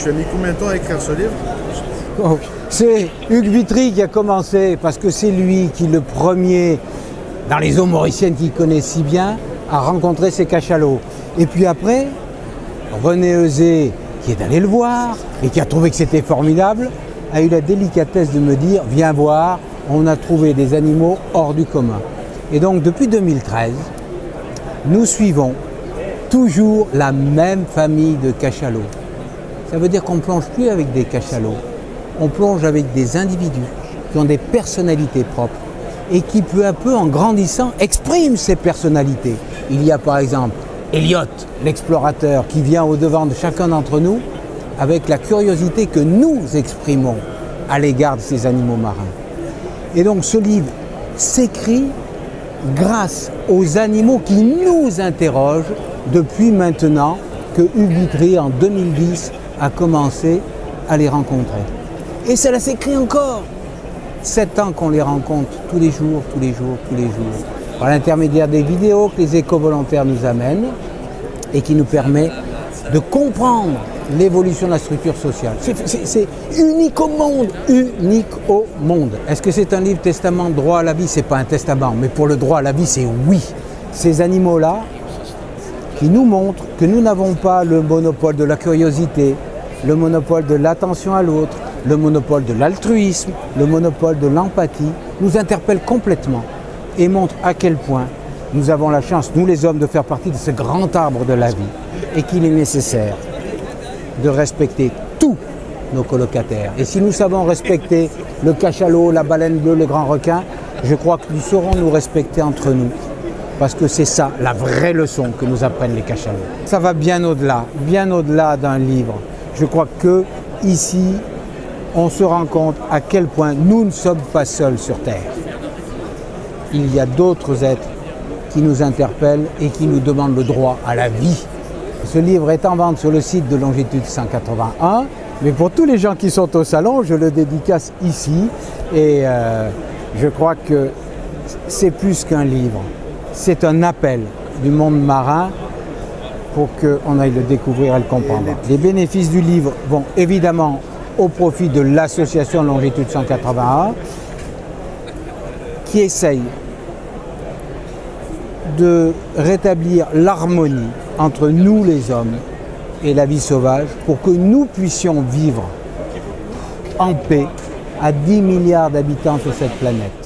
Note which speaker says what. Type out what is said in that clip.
Speaker 1: Tu as mis combien de temps à écrire ce livre?
Speaker 2: Oh, c'est Hugues Vitry qui a commencé, parce que c'est lui qui, le premier, dans les eaux mauriciennes qu'il connaît si bien, a rencontré ces cachalots. Et puis après, René Euzé, qui est allé le voir et qui a trouvé que c'était formidable, a eu la délicatesse de me dire « Viens voir, on a trouvé des animaux hors du commun ». Et donc depuis 2013, nous suivons toujours la même famille de cachalots. Ça veut dire qu'on ne plonge plus avec des cachalots, on plonge avec des individus qui ont des personnalités propres et qui peu à peu, en grandissant, expriment ces personnalités. Il y a par exemple Elliot, l'explorateur, qui vient au-devant de chacun d'entre nous avec la curiosité que nous exprimons à l'égard de ces animaux marins. Et donc ce livre s'écrit grâce aux animaux qui nous interrogent depuis maintenant que Hugues Vitry, en 2010, a commencé à les rencontrer. Et cela s'écrit encore. 7 ans qu'on les rencontre tous les jours, par l'intermédiaire des vidéos que les éco-volontaires nous amènent et qui nous permet de comprendre l'évolution de la structure sociale. C'est unique au monde, unique au monde. Est-ce que c'est un livre testament droit à la vie? C'est pas un testament, mais pour le droit à la vie, c'est oui. Ces animaux-là qui nous montrent que nous n'avons pas le monopole de la curiosité, le monopole de l'attention à l'autre, le monopole de l'altruisme, le monopole de l'empathie, nous interpellent complètement et montrent à quel point nous avons la chance, nous les hommes, de faire partie de ce grand arbre de la vie et qu'il est nécessaire de respecter tous nos colocataires. Et si nous savons respecter le cachalot, la baleine bleue, le grand requin, je crois que nous saurons nous respecter entre nous. Parce que c'est ça, la vraie leçon que nous apprennent les cachalots. Ça va bien au-delà d'un livre. Je crois que ici, on se rend compte à quel point nous ne sommes pas seuls sur Terre. Il y a d'autres êtres qui nous interpellent et qui nous demandent le droit à la vie. Ce livre est en vente sur le site de Longitude 181, mais pour tous les gens qui sont au salon, je le dédicace ici. Et je crois que c'est plus qu'un livre. C'est un appel du monde marin pour qu'on aille le découvrir et le comprendre. Les bénéfices du livre vont évidemment au profit de l'association Longitude 181 qui essaye de rétablir l'harmonie entre nous les hommes et la vie sauvage pour que nous puissions vivre en paix à 10 milliards d'habitants sur cette planète.